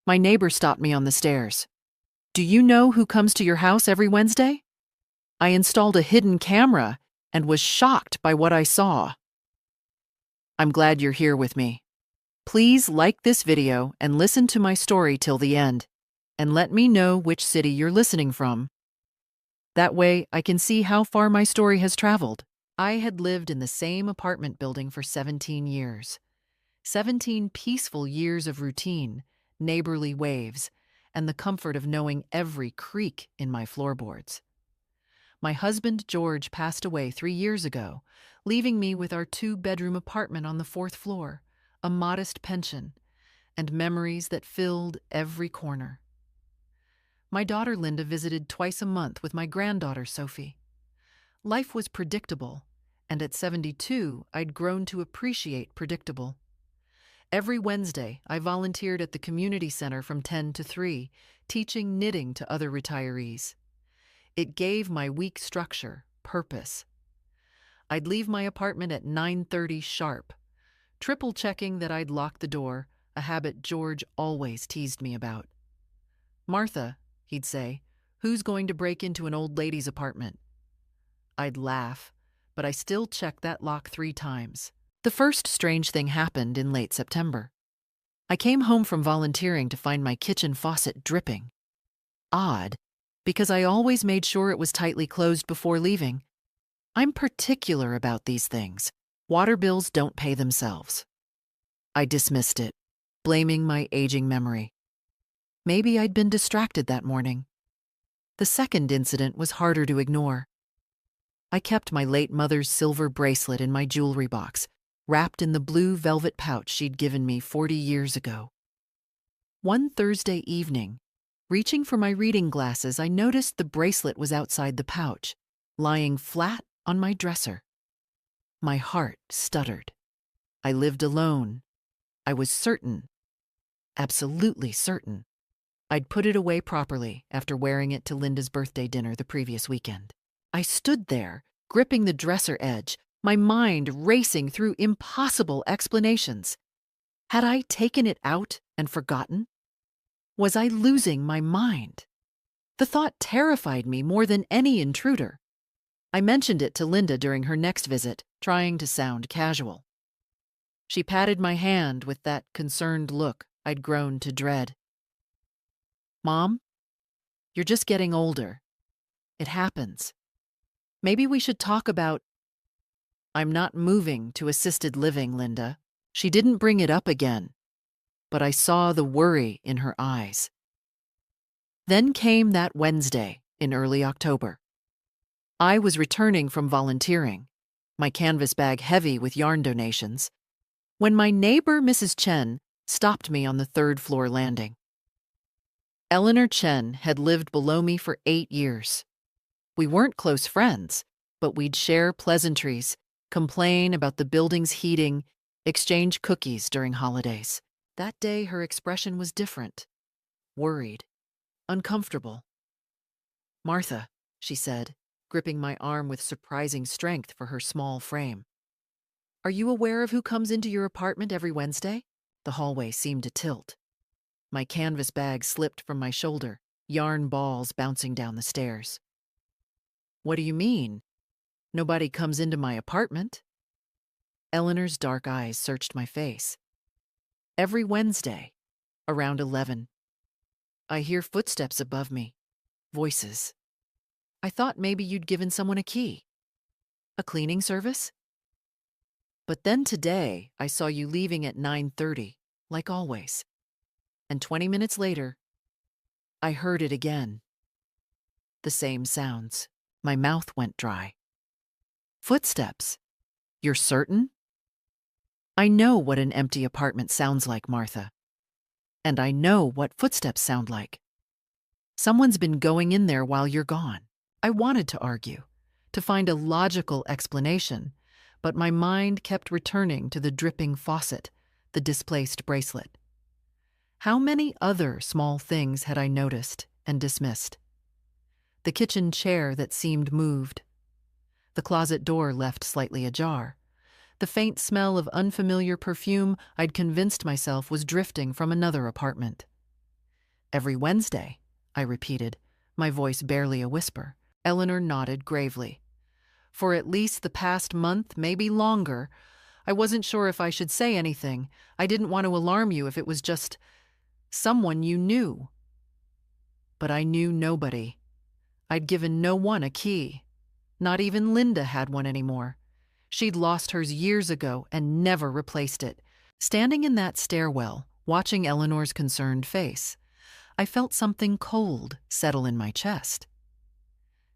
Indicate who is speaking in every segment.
Speaker 1: My neighbor stopped me on the stairs. Do you know who comes to your house every Wednesday? I installed a hidden camera and was shocked by what I saw. I'm glad you're here with me. Please like this video and listen to my story till the end, and let me know which city you're listening from. That way, I can see how far my story has traveled. I had lived in the same apartment building for 17 years. 17 peaceful years of routine, neighborly waves, and the comfort of knowing every creak in my floorboards. My husband, George, passed away 3 years ago, leaving me with our 2-bedroom apartment on the 4th floor, a modest pension, and memories that filled every corner. My daughter Linda visited twice a month with my granddaughter Sophie. Life was predictable, and at 72, I'd grown to appreciate predictable. Every Wednesday, I volunteered at the community center from 10 to 3, teaching knitting to other retirees. It gave my week structure, purpose. I'd leave my apartment at 9:30 sharp, triple-checking that I'd locked the door, a habit George always teased me about. "Martha," he'd say, "who's going to break into an old lady's apartment?" I'd laugh, but I still checked that lock 3 times. The first strange thing happened in late September. I came home from volunteering to find my kitchen faucet dripping. Odd, because I always made sure it was tightly closed before leaving. I'm particular about these things. Water bills don't pay themselves. I dismissed it, blaming my aging memory. Maybe I'd been distracted that morning. The second incident was harder to ignore. I kept my late mother's silver bracelet in my jewelry box, wrapped in the blue velvet pouch she'd given me 40 years ago. One Thursday evening, reaching for my reading glasses, I noticed the bracelet was outside the pouch, lying flat on my dresser. My heart stuttered. I lived alone. I was certain, absolutely certain, I'd put it away properly after wearing it to Linda's birthday dinner the previous weekend. I stood there, gripping the dresser edge, my mind racing through impossible explanations. Had I taken it out and forgotten? Was I losing my mind? The thought terrified me more than any intruder. I mentioned it to Linda during her next visit, trying to sound casual. She patted my hand with that concerned look I'd grown to dread. "Mom, you're just getting older. It happens. Maybe we should talk about—" "I'm not moving to assisted living, Linda." She didn't bring it up again, but I saw the worry in her eyes. Then came that Wednesday in early October. I was returning from volunteering, my canvas bag heavy with yarn donations, when my neighbor, Mrs. Chen, stopped me on the 3rd floor landing. Eleanor Chen had lived below me for 8 years. We weren't close friends, but we'd share pleasantries, complain about the building's heating, exchange cookies during holidays. That day, her expression was different. Worried. Uncomfortable. "Martha," she said, gripping my arm with surprising strength for her small frame. "Are you aware of who comes into your apartment every Wednesday?" The hallway seemed to tilt. My canvas bag slipped from my shoulder, yarn balls bouncing down the stairs. "What do you mean? Nobody comes into my apartment." Eleanor's dark eyes searched my face. "Every Wednesday, around 11. I hear footsteps above me, voices. I thought maybe you'd given someone a key. A cleaning service? But then today, I saw you leaving at 9:30, like always. And 20 minutes later, I heard it again. The same sounds. My mouth went dry. Footsteps. You're certain?" "I know what an empty apartment sounds like, Martha. And I know what footsteps sound like. Someone's been going in there while you're gone." I wanted to argue, to find a logical explanation, but my mind kept returning to the dripping faucet, the displaced bracelet. How many other small things had I noticed and dismissed? The kitchen chair that seemed moved. The closet door left slightly ajar. The faint smell of unfamiliar perfume I'd convinced myself was drifting from another apartment. Every Wednesday, I repeated, my voice barely a whisper. Eleanor nodded gravely. For at least the past month, maybe longer. I wasn't sure if I should say anything. I didn't want to alarm you if it was just someone you knew. But I knew nobody. I'd given no one a key. Not even Linda had one anymore. She'd lost hers years ago and never replaced it. Standing in that stairwell, watching Eleanor's concerned face, I felt something cold settle in my chest.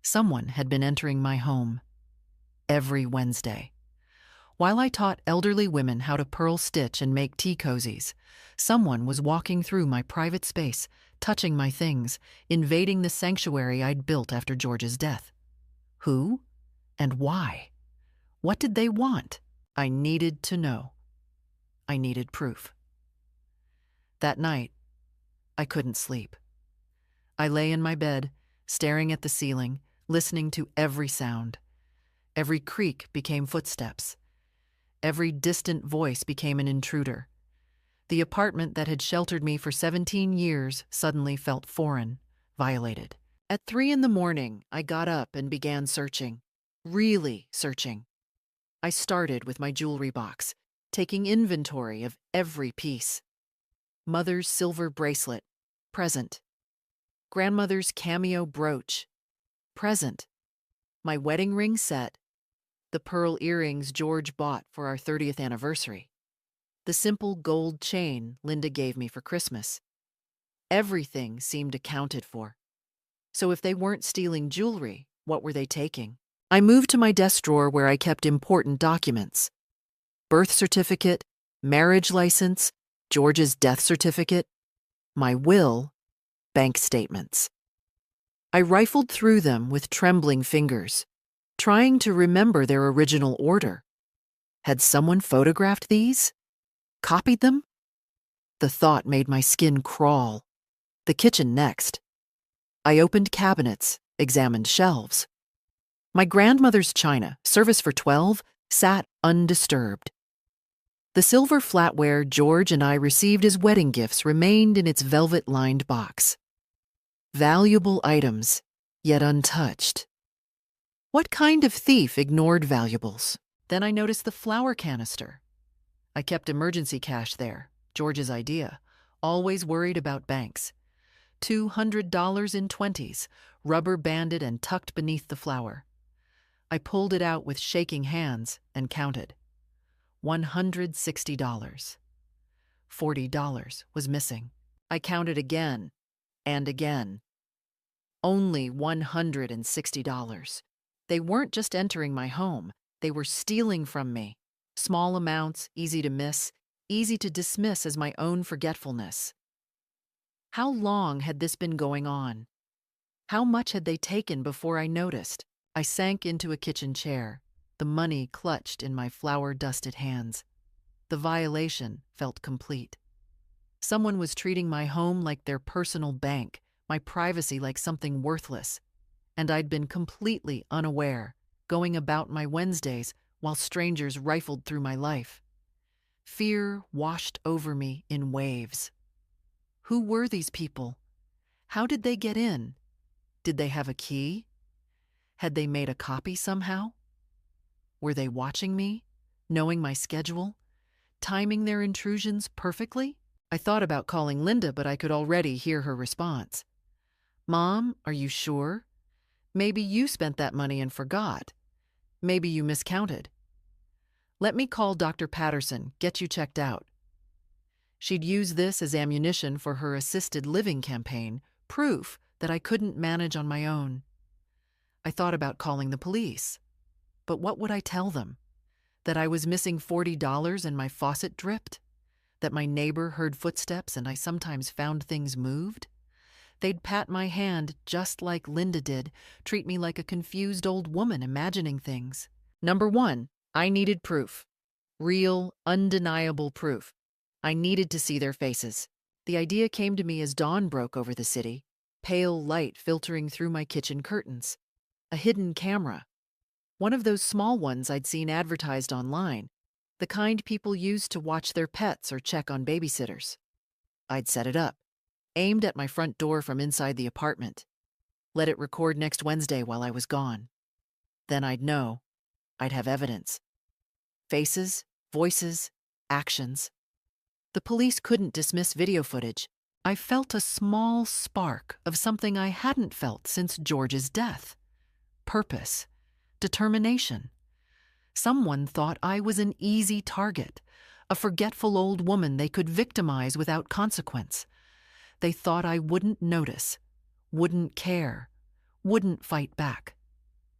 Speaker 1: Someone had been entering my home every Wednesday. While I taught elderly women how to pearl stitch and make tea cozies, someone was walking through my private space, touching my things, invading the sanctuary I'd built after George's death. Who and why? What did they want? I needed to know. I needed proof. That night, I couldn't sleep. I lay in my bed, staring at the ceiling, listening to every sound. Every creak became footsteps. Every distant voice became an intruder. The apartment that had sheltered me for 17 years suddenly felt foreign, violated. At 3 a.m, I got up and began searching. Really searching. I started with my jewelry box, taking inventory of every piece. Mother's silver bracelet, present. Grandmother's cameo brooch, present. My wedding ring set, the pearl earrings George bought for our 30th anniversary, the simple gold chain Linda gave me for Christmas. Everything seemed accounted for. So if they weren't stealing jewelry, what were they taking? I moved to my desk drawer where I kept important documents. Birth certificate, marriage license, George's death certificate, my will, bank statements. I rifled through them with trembling fingers, trying to remember their original order. Had someone photographed these? Copied them? The thought made my skin crawl. The kitchen next. I opened cabinets, examined shelves. My grandmother's china, service for 12, sat undisturbed. The silver flatware George and I received as wedding gifts remained in its velvet-lined box. Valuable items, yet untouched. What kind of thief ignored valuables? Then I noticed the flour canister. I kept emergency cash there, George's idea, always worried about banks. $200 in 20s, rubber banded and tucked beneath the flour. I pulled it out with shaking hands and counted. $160. $40 was missing. I counted again and again. Only $160. They weren't just entering my home, they were stealing from me. Small amounts, easy to miss, easy to dismiss as my own forgetfulness. How long had this been going on? How much had they taken before I noticed? I sank into a kitchen chair, the money clutched in my flour-dusted hands. The violation felt complete. Someone was treating my home like their personal bank, my privacy like something worthless. And I'd been completely unaware, going about my Wednesdays while strangers rifled through my life. Fear washed over me in waves. Who were these people? How did they get in? Did they have a key? Had they made a copy somehow? Were they watching me, knowing my schedule, timing their intrusions perfectly? I thought about calling Linda, but I could already hear her response. Mom, are you sure? Maybe you spent that money and forgot. Maybe you miscounted. Let me call Dr. Patterson, get you checked out. She'd use this as ammunition for her assisted living campaign, proof that I couldn't manage on my own. I thought about calling the police. But what would I tell them? That I was missing $40 and my faucet dripped? That my neighbor heard footsteps and I sometimes found things moved? They'd pat my hand just like Linda did, treat me like a confused old woman imagining things. Number 1, I needed proof. Real, undeniable proof. I needed to see their faces. The idea came to me as dawn broke over the city, pale light filtering through my kitchen curtains. A hidden camera. One of those small ones I'd seen advertised online, the kind people use to watch their pets or check on babysitters. I'd set it up. aimed at my front door from inside the apartment. Let it record next Wednesday while I was gone. Then I'd know. I'd have evidence. Faces, voices, actions. The police couldn't dismiss video footage. I felt a small spark of something I hadn't felt since George's death. Purpose. Determination. Someone thought I was an easy target, a forgetful old woman they could victimize without consequence. They thought I wouldn't notice, wouldn't care, wouldn't fight back.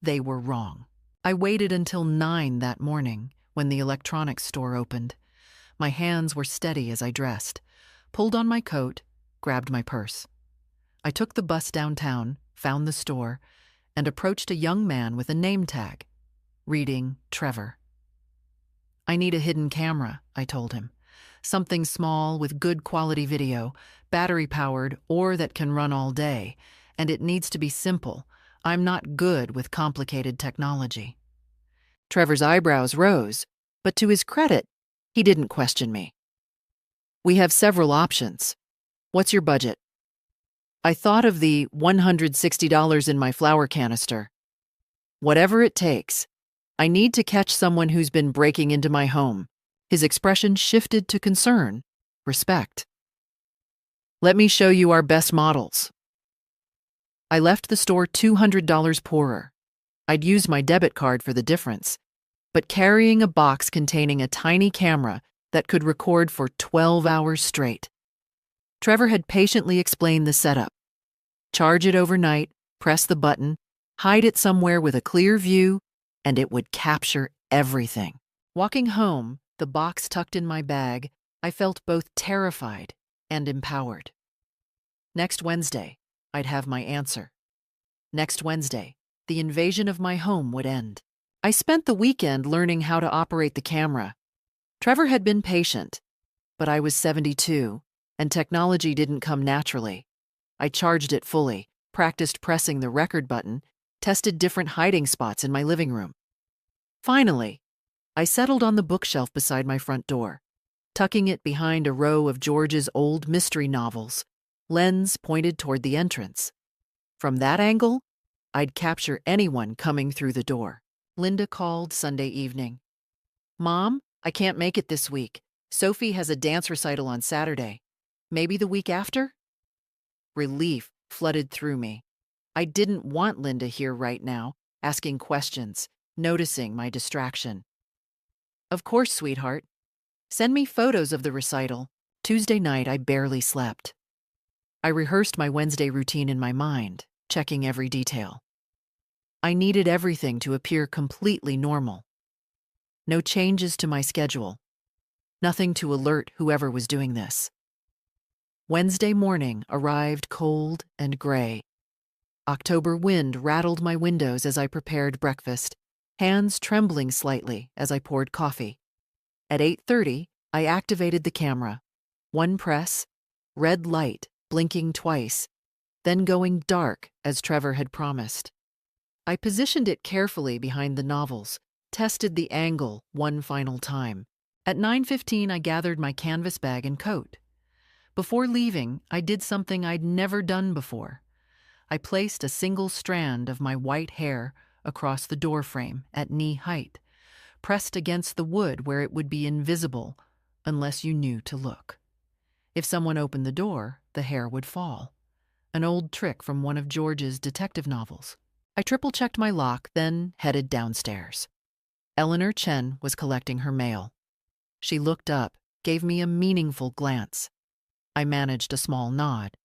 Speaker 1: They were wrong. I waited until 9 that morning when the electronics store opened. My hands were steady as I dressed, pulled on my coat, grabbed my purse. I took the bus downtown, found the store, and approached a young man with a name tag, reading Trevor. I need a hidden camera, I told him. Something small with good quality video, battery-powered or that can run all day, and it needs to be simple. I'm not good with complicated technology. Trevor's eyebrows rose, but to his credit, he didn't question me. We have several options. What's your budget? I thought of the $160 in my flour canister. Whatever it takes. I need to catch someone who's been breaking into my home. His expression shifted to concern, respect. Let me show you our best models. I left the store $200 poorer. I'd used my debit card for the difference, but carrying a box containing a tiny camera that could record for 12 hours straight. Trevor had patiently explained the setup. Charge it overnight, press the button, hide it somewhere with a clear view, and it would capture everything. Walking home, the box tucked in my bag, I felt both terrified and empowered. Next Wednesday, I'd have my answer. Next Wednesday, the invasion of my home would end. I spent the weekend learning how to operate the camera. Trevor had been patient, but I was 72, and technology didn't come naturally. I charged it fully, practiced pressing the record button, tested different hiding spots in my living room. Finally, I settled on the bookshelf beside my front door, tucking it behind a row of George's old mystery novels, lens pointed toward the entrance. From that angle, I'd capture anyone coming through the door. Linda called Sunday evening. Mom, I can't make it this week. Sophie has a dance recital on Saturday. Maybe the week after? Relief flooded through me. I didn't want Linda here right now, asking questions, noticing my distraction. Of course, sweetheart. Send me photos of the recital. Tuesday night, I barely slept. I rehearsed my Wednesday routine in my mind, checking every detail. I needed everything to appear completely normal. No changes to my schedule. Nothing to alert whoever was doing this. Wednesday morning arrived cold and gray. October wind rattled my windows as I prepared breakfast, hands trembling slightly as I poured coffee. At 8:30, I activated the camera. One press, red light blinking twice, then going dark as Trevor had promised. I positioned it carefully behind the novels, tested the angle one final time. At 9:15, I gathered my canvas bag and coat. Before leaving, I did something I'd never done before. I placed a single strand of my white hair across the doorframe at knee height, pressed against the wood where it would be invisible unless you knew to look. If someone opened the door, the hair would fall. An old trick from one of George's detective novels. I triple-checked my lock, then headed downstairs. Eleanor Chen was collecting her mail. She looked up, gave me a meaningful glance. I managed a small nod.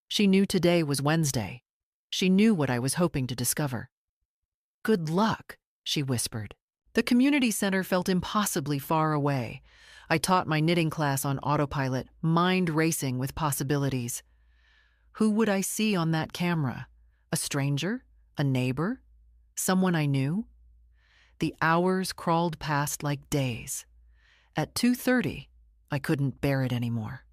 Speaker 1: She knew today was Wednesday. She knew what I was hoping to discover. Good luck, she whispered. The community center felt impossibly far away. I taught my knitting class on autopilot, mind racing with possibilities. Who would I see on that camera? A stranger? A neighbor? Someone I knew? The hours crawled past like days. At 2:30, I couldn't bear it anymore.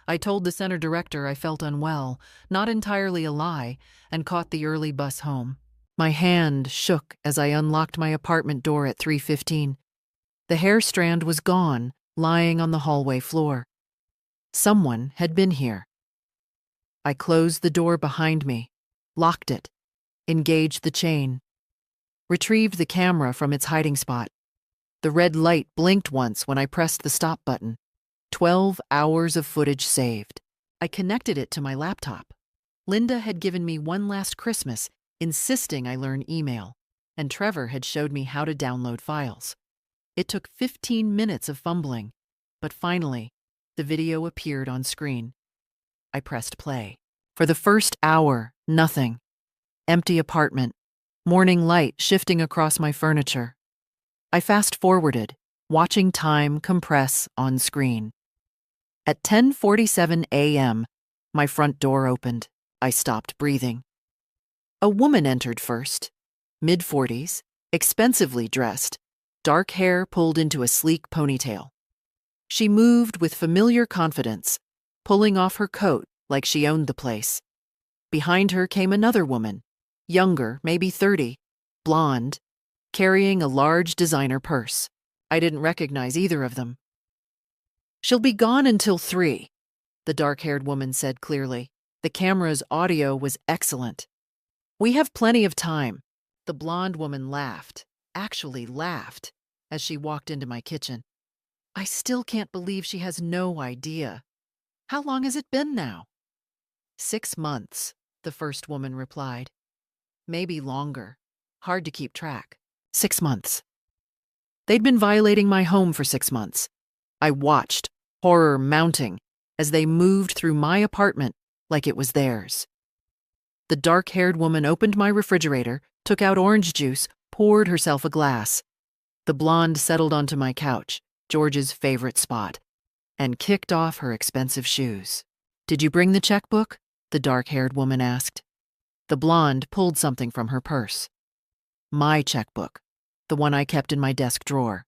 Speaker 1: I told the center director I felt unwell, not entirely a lie, and caught the early bus home. My hand shook as I unlocked my apartment door at 3:15. The hair strand was gone, lying on the hallway floor. Someone had been here. I closed the door behind me, locked it, engaged the chain, retrieved the camera from its hiding spot. The red light blinked once when I pressed the stop button. 12 hours of footage saved. I connected it to my laptop. Linda had given me one last Christmas, insisting I learn email, and Trevor had showed me how to download files. It took 15 minutes of fumbling, but finally, the video appeared on screen. I pressed play. For the first hour, nothing. Empty apartment, morning light shifting across my furniture. I fast-forwarded, watching time compress on screen. At 10:47 a.m., my front door opened. I stopped breathing. A woman entered first, mid-40s, expensively dressed, dark hair pulled into a sleek ponytail. She moved with familiar confidence, pulling off her coat like she owned the place. Behind her came another woman, younger, maybe 30, blonde, carrying a large designer purse. I didn't recognize either of them. "She'll be gone until 3, the dark-haired woman said clearly. The camera's audio was excellent. "We have plenty of time." The blonde woman laughed, actually laughed, as she walked into my kitchen. "I still can't believe she has no idea. How long has it been now?" 6 months, the first woman replied. Maybe longer. Hard to keep track. 6 months. They'd been violating my home for 6 months. I watched, horror mounting, as they moved through my apartment like it was theirs. The dark-haired woman opened my refrigerator, took out orange juice, poured herself a glass. The blonde settled onto my couch, George's favorite spot, and kicked off her expensive shoes. "Did you bring the checkbook?" the dark-haired woman asked. The blonde pulled something from her purse. My checkbook, the one I kept in my desk drawer.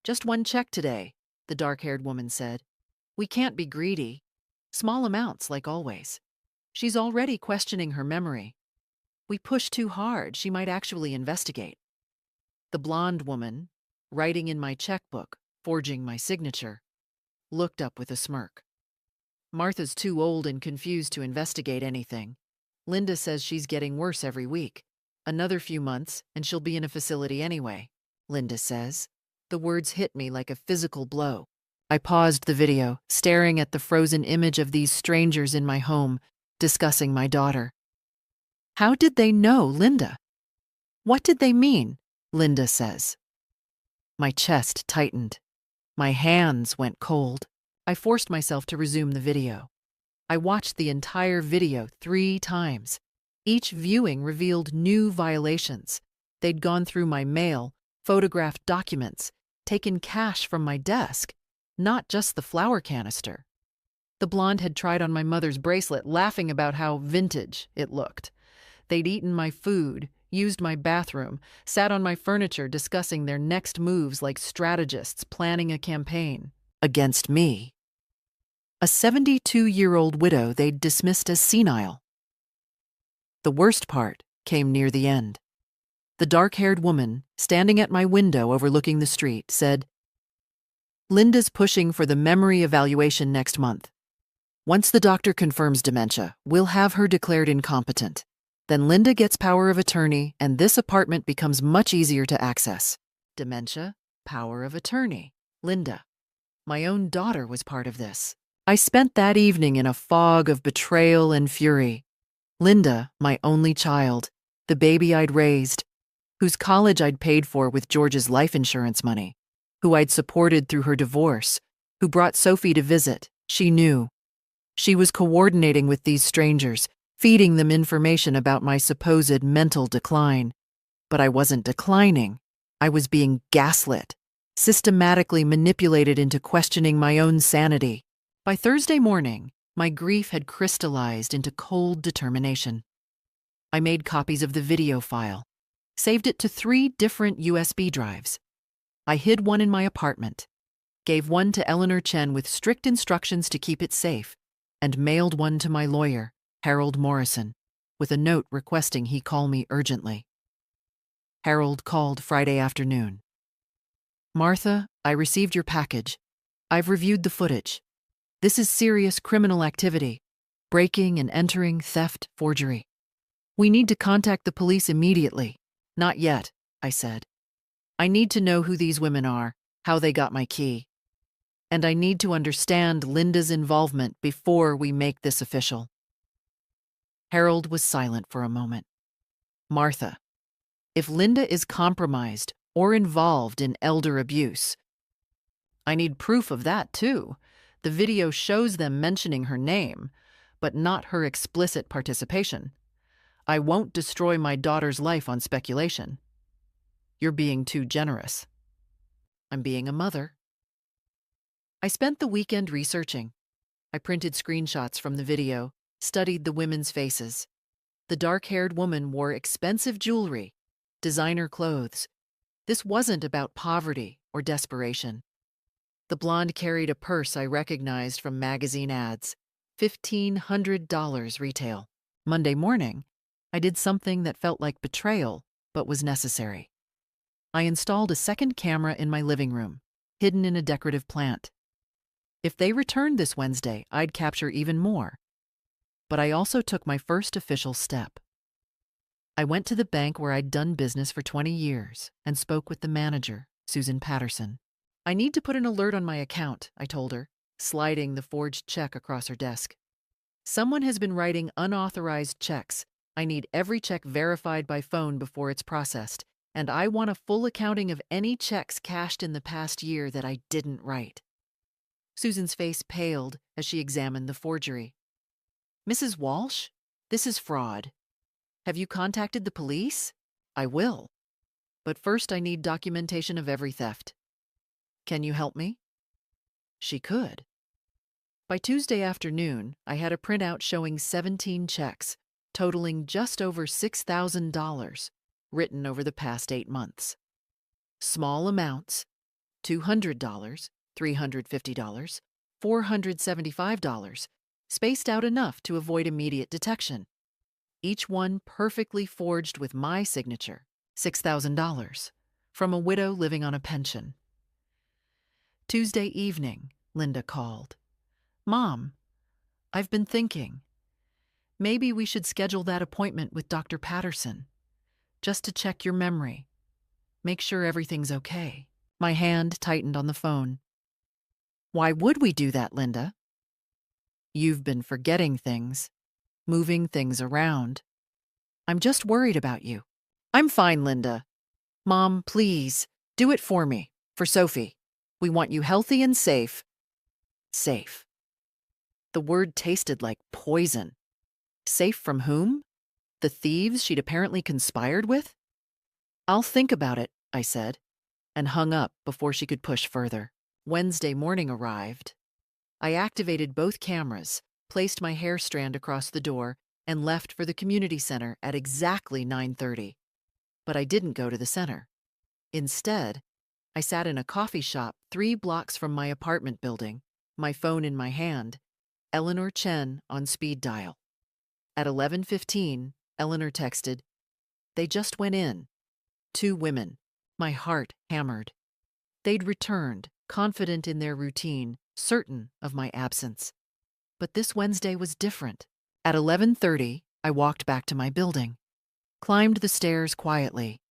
Speaker 1: "Just one check today," the dark-haired woman said. "We can't be greedy. Small amounts, like always." She's already questioning her memory. We push too hard, she might actually investigate. The blonde woman, writing in my checkbook, forging my signature, looked up with a smirk. "Martha's too old and confused to investigate anything. Linda says she's getting worse every week. Another few months, and she'll be in a facility anyway, Linda says." The words hit me like a physical blow. I paused the video, staring at the frozen image of these strangers in my home, discussing my daughter. How did they know Linda? What did they mean? Linda says. My chest tightened. My hands went cold. I forced myself to resume the video. I watched the entire video 3 times. Each viewing revealed new violations. They'd gone through my mail, photographed documents, taken cash from my desk, not just the flour canister. The blonde had tried on my mother's bracelet, laughing about how vintage it looked. They'd eaten my food, used my bathroom, sat on my furniture discussing their next moves like strategists planning a campaign against me. A 72-year-old widow they'd dismissed as senile. The worst part came near the end. The dark-haired woman, standing at my window overlooking the street, said, "Linda's pushing for the memory evaluation next month. Once the doctor confirms dementia, we'll have her declared incompetent. Then Linda gets power of attorney, and this apartment becomes much easier to access." Dementia, power of attorney. Linda. My own daughter was part of this. I spent that evening in a fog of betrayal and fury. Linda, my only child, the baby I'd raised, whose college I'd paid for with George's life insurance money, who I'd supported through her divorce, who brought Sophie to visit. She knew. She was coordinating with these strangers, feeding them information about my supposed mental decline. But I wasn't declining. I was being gaslit, systematically manipulated into questioning my own sanity. By Thursday morning, my grief had crystallized into cold determination. I made copies of the video file, saved it to 3 different USB drives. I hid one in my apartment, gave one to Eleanor Chen with strict instructions to keep it safe, and mailed one to my lawyer, Harold Morrison, with a note requesting he call me urgently. Harold called Friday afternoon. "Martha, I received your package. I've reviewed the footage. This is serious criminal activity. breaking and entering, theft, forgery. We need to contact the police immediately. Not yet, I said. I need to know who these women are, how they got my key. And I need to understand Linda's involvement before we make this official. Harold was silent for a moment. Martha, if Linda is compromised or involved in elder abuse, I need proof of that too. The video shows them mentioning her name, but not her explicit participation. I won't destroy my daughter's life on speculation. You're being too generous. I'm being a mother. I spent the weekend researching. I printed screenshots from the video, studied the women's faces. The dark-haired woman wore expensive jewelry, designer clothes. This wasn't about poverty or desperation. The blonde carried a purse I recognized from magazine ads, $1,500 retail. Monday morning, I did something that felt like betrayal, but was necessary. I installed a second camera in my living room, hidden in a decorative plant. If they returned this Wednesday, I'd capture even more. But I also took my first official step. I went to the bank where I'd done business for 20 years and spoke with the manager, Susan Patterson. I need to put an alert on my account, I told her, sliding the forged check across her desk. Someone has been writing unauthorized checks. I need every check verified by phone before it's processed, and I want a full accounting of any checks cashed in the past year that I didn't write. Susan's face paled as she examined the forgery. Mrs. Walsh, this is fraud. Have you contacted the police? I will. But first I need documentation of every theft. Can you help me? She could. By Tuesday afternoon, I had a printout showing 17 checks, totaling just over $6,000, written over the past 8 months. Small amounts, $200, $350, $475, spaced out enough to avoid immediate detection. Each one perfectly forged with my signature, $6,000, from a widow living on a pension. Tuesday evening, Linda called. Mom, I've been thinking. Maybe we should schedule that appointment with Dr. Patterson, just to check your memory. Make sure everything's okay. My hand tightened on the phone. Why would we do that, Linda? You've been forgetting things, moving things around. I'm just worried about you. I'm fine, Linda. Mom, please, do it for me, for Sophie. We want you healthy and safe. Safe. The word tasted like poison. Safe from whom? The thieves she'd apparently conspired with? I'll think about it, I said, and hung up before she could push further. Wednesday morning arrived. I activated both cameras, placed my hair strand across the door, and left for the community center at exactly 9:30. But I didn't go to the center. Instead, I sat in a coffee shop 3 blocks from my apartment building, my phone in my hand, Eleanor Chen on speed dial. At 11:15, Eleanor texted, "They just went in. 2 women." My heart hammered. They'd returned, confident in their routine, certain of my absence. But this Wednesday was different. At 11:30, I walked back to my building, climbed the stairs quietly,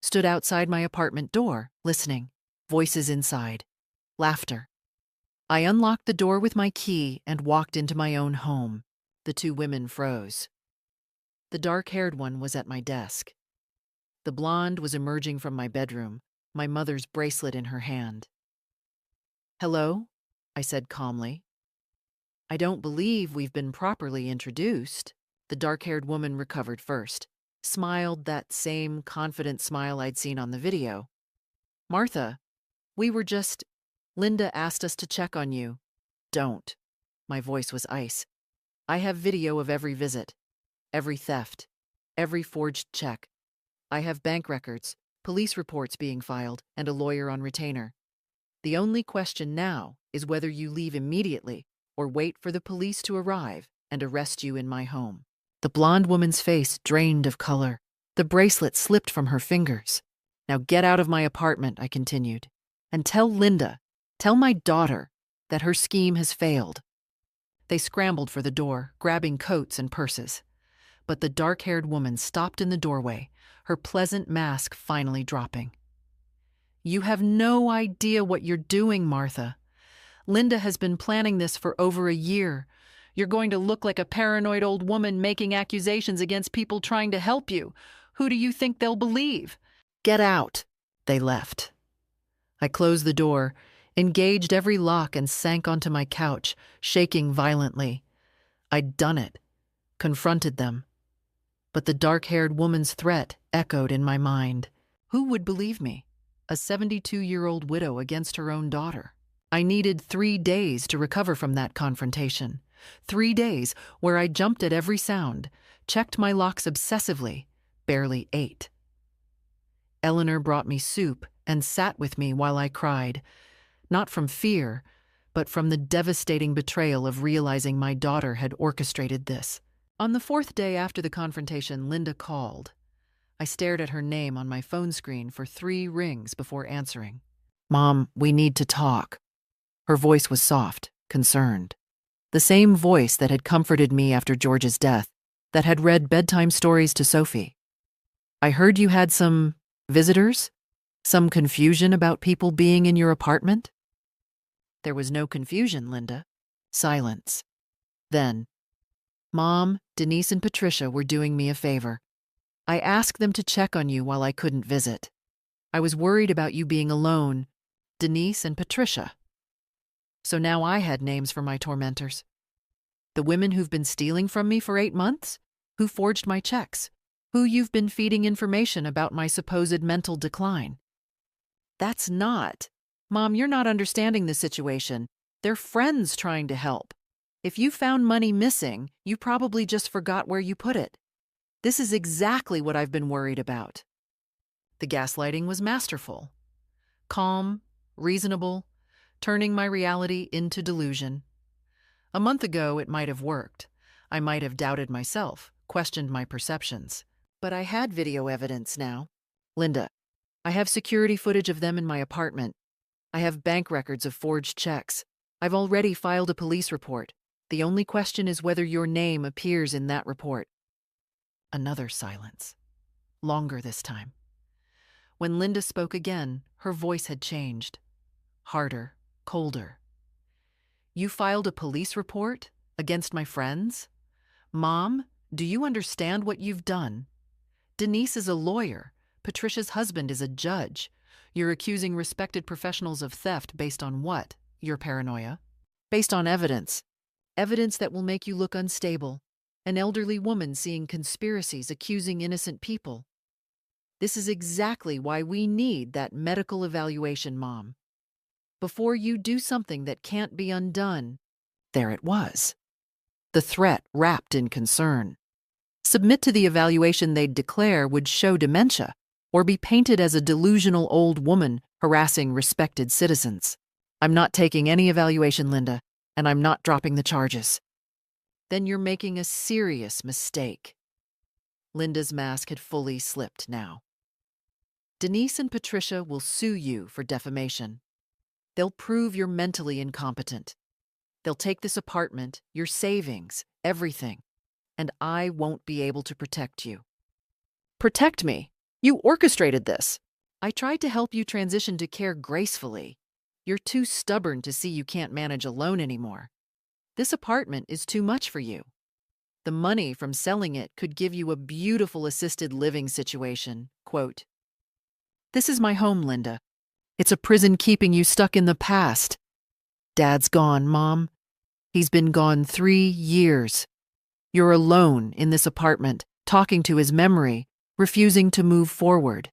Speaker 1: stood outside my apartment door, listening. Voices inside. Laughter. I unlocked the door with my key and walked into my own home. The 2 women froze. The dark-haired one was at my desk. The blonde was emerging from my bedroom, my mother's bracelet in her hand. Hello, I said calmly. I don't believe we've been properly introduced. The dark-haired woman recovered first, smiled that same confident smile I'd seen on the video. Martha, we were just... Linda asked us to check on you. Don't. My voice was ice. I have video of every visit, every theft, every forged check. I have bank records, police reports being filed, and a lawyer on retainer. The only question now is whether you leave immediately or wait for the police to arrive and arrest you in my home. The blonde woman's face drained of color. The bracelet slipped from her fingers. Now get out of my apartment, I continued, and tell Linda, tell my daughter, that her scheme has failed. They scrambled for the door, grabbing coats and purses. But the dark-haired woman stopped in the doorway, her pleasant mask finally dropping. "You have no idea what you're doing, Martha. Linda has been planning this for over a year. You're going to look like a paranoid old woman making accusations against people trying to help you. Who do you think they'll believe? Get out." They left. I closed the door, engaged every lock, and sank onto my couch, shaking violently. I'd done it, confronted them. But the dark-haired woman's threat echoed in my mind. Who would believe me? A 72-year-old widow against her own daughter. I needed 3 days to recover from that confrontation. 3 days where I jumped at every sound, checked my locks obsessively, barely ate. Eleanor brought me soup and sat with me while I cried, not from fear, but from the devastating betrayal of realizing my daughter had orchestrated this. On the 4th day after the confrontation, Linda called. I stared at her name on my phone screen for 3 rings before answering. "Mom, we need to talk." Her voice was soft, concerned. The same voice that had comforted me after George's death, that had read bedtime stories to Sophie. "I heard you had some visitors? Some confusion about people being in your apartment?" There was no confusion, Linda. Silence. Then, "Mom, Denise and Patricia were doing me a favor. I asked them to check on you while I couldn't visit. I was worried about you being alone. Denise and Patricia." So now I had names for my tormentors. The women who've been stealing from me for 8 months? Who forged my checks? Who you've been feeding information about my supposed mental decline? That's not. Mom, you're not understanding the situation. They're friends trying to help. If you found money missing, you probably just forgot where you put it. This is exactly what I've been worried about. The gaslighting was masterful. Calm, reasonable, turning my reality into delusion. A month ago, it might have worked. I might have doubted myself, questioned my perceptions. But I had video evidence now. Linda, I have security footage of them in my apartment. I have bank records of forged checks. I've already filed a police report. The only question is whether your name appears in that report. Another silence. Longer this time. When Linda spoke again, her voice had changed. Harder, colder. "You filed a police report against my friends? Mom, do you understand what you've done? Denise is a lawyer. Patricia's husband is a judge. You're accusing respected professionals of theft based on what? Your paranoia? Based on evidence. Evidence that will make you look unstable. An elderly woman seeing conspiracies accusing innocent people. This is exactly why we need that medical evaluation, Mom. Before you do something that can't be undone." There it was. The threat wrapped in concern. Submit to the evaluation they'd declare would show dementia, or be painted as a delusional old woman harassing respected citizens. "I'm not taking any evaluation, Linda, and I'm not dropping the charges." "Then you're making a serious mistake." Linda's mask had fully slipped now. "Denise and Patricia will sue you for defamation. They'll prove you're mentally incompetent. They'll take this apartment, your savings, everything, and I won't be able to protect you." "Protect me? You orchestrated this." "I tried to help you transition to care gracefully. You're too stubborn to see you can't manage alone anymore. This apartment is too much for you. The money from selling it could give you a beautiful assisted living situation." Quote, "This is my home, Linda. It's a prison keeping you stuck in the past. Dad's gone, Mom. He's been gone 3 years. You're alone in this apartment, talking to his memory, refusing to move forward.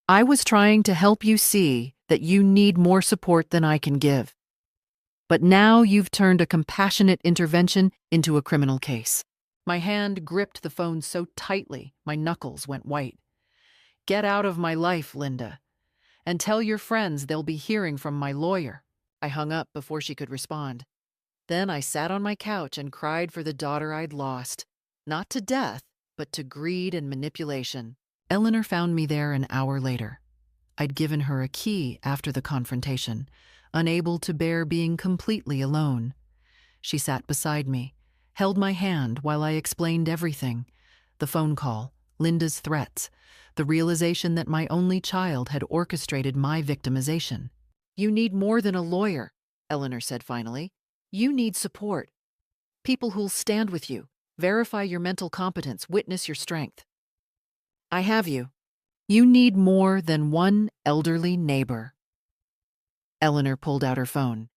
Speaker 1: I was trying to help you see that you need more support than I can give. But now you've turned a compassionate intervention into a criminal case." My hand gripped the phone so tightly, my knuckles went white. "Get out of my life, Linda. And tell your friends they'll be hearing from my lawyer." I hung up before she could respond. Then I sat on my couch and cried for the daughter I'd lost. Not to death, but to greed and manipulation. Eleanor found me there an hour later. I'd given her a key after the confrontation, unable to bear being completely alone. She sat beside me, held my hand while I explained everything. The phone call, Linda's threats, the realization that my only child had orchestrated my victimization. "You need more than a lawyer," Eleanor said finally. "You need support. People who'll stand with you, verify your mental competence, witness your strength. I have you. You need more than one elderly neighbor." Eleanor pulled out her phone.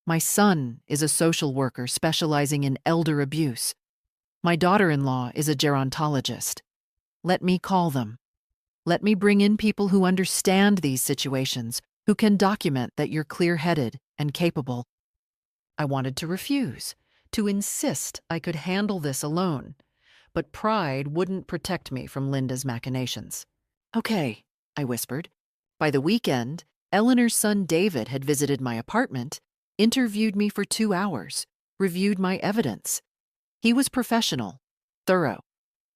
Speaker 1: "My son is a social worker specializing in elder abuse. My daughter-in-law is a gerontologist. Let me call them. Let me bring in people who understand these situations, who can document that you're clear-headed and capable." I wanted to refuse, to insist I could handle this alone, but pride wouldn't protect me from Linda's machinations. "Okay," I whispered. By the weekend, Eleanor's son David had visited my apartment, interviewed me for 2 hours, reviewed my evidence. He was professional, thorough,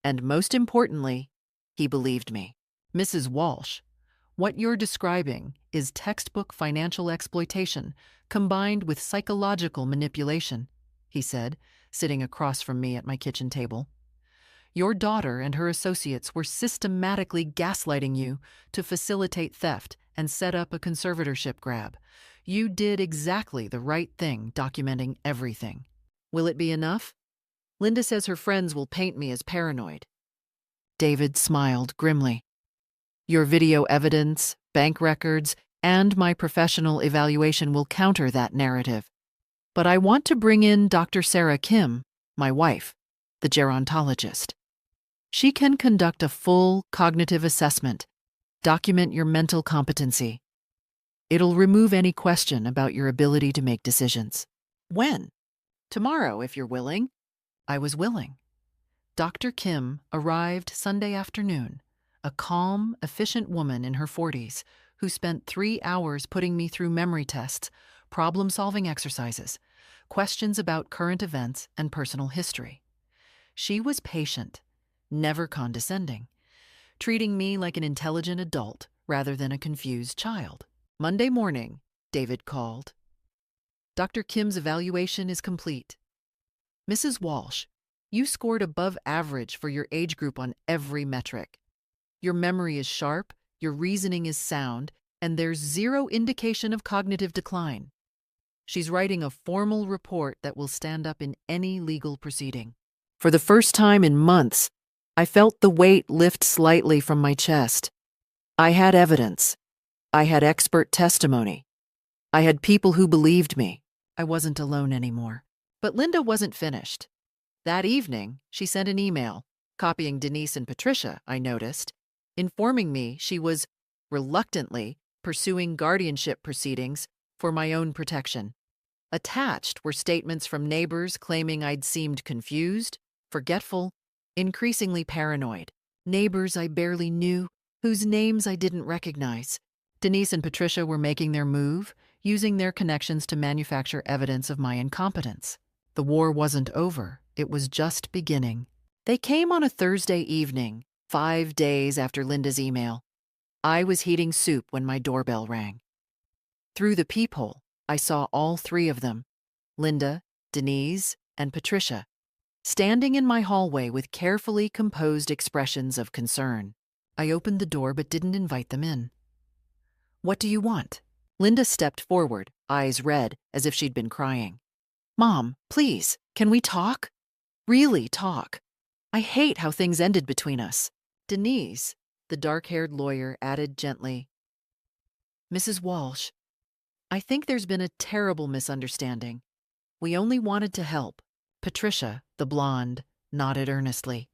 Speaker 1: and most importantly, he believed me. "Mrs. Walsh, what you're describing is textbook financial exploitation combined with psychological manipulation," he said, sitting across from me at my kitchen table. "Your daughter and her associates were systematically gaslighting you to facilitate theft and set up a conservatorship grab. You did exactly the right thing documenting everything. Will it be enough? Linda says her friends will paint me as paranoid." David smiled grimly. "Your video evidence, bank records, and my professional evaluation will counter that narrative. But I want to bring in Dr. Sarah Kim, my wife, the gerontologist. She can conduct a full cognitive assessment, document your mental competency. It'll remove any question about your ability to make decisions." "When?" "Tomorrow, if you're willing." I was willing. Dr. Kim arrived Sunday afternoon, a calm, efficient woman in her 40s who spent 3 hours putting me through memory tests, problem-solving exercises, questions about current events and personal history. She was patient, never condescending, treating me like an intelligent adult rather than a confused child. Monday morning, David called. "Dr. Kim's evaluation is complete. Mrs. Walsh, you scored above average for your age group on every metric. Your memory is sharp, your reasoning is sound, and there's zero indication of cognitive decline. She's writing a formal report that will stand up in any legal proceeding." For the first time in months, I felt the weight lift slightly from my chest. I had evidence. I had expert testimony. I had people who believed me. I wasn't alone anymore. But Linda wasn't finished. That evening, she sent an email, copying Denise and Patricia, I noticed, informing me she was reluctantly pursuing guardianship proceedings for my own protection. Attached were statements from neighbors claiming I'd seemed confused, forgetful, increasingly paranoid. Neighbors I barely knew, whose names I didn't recognize. Denise and Patricia were making their move, using their connections to manufacture evidence of my incompetence. The war wasn't over, it was just beginning. They came on a Thursday evening, 5 days after Linda's email. I was heating soup when my doorbell rang. Through the peephole, I saw all 3 of them, Linda, Denise, and Patricia, standing in my hallway with carefully composed expressions of concern. I opened the door but didn't invite them in. "What do you want?" Linda stepped forward, eyes red, as if she'd been crying. "Mom, please, can we talk? Really talk. I hate how things ended between us." Denise, the dark-haired lawyer, added gently, "Mrs. Walsh, I think there's been a terrible misunderstanding. We only wanted to help." Patricia, the blonde, nodded earnestly.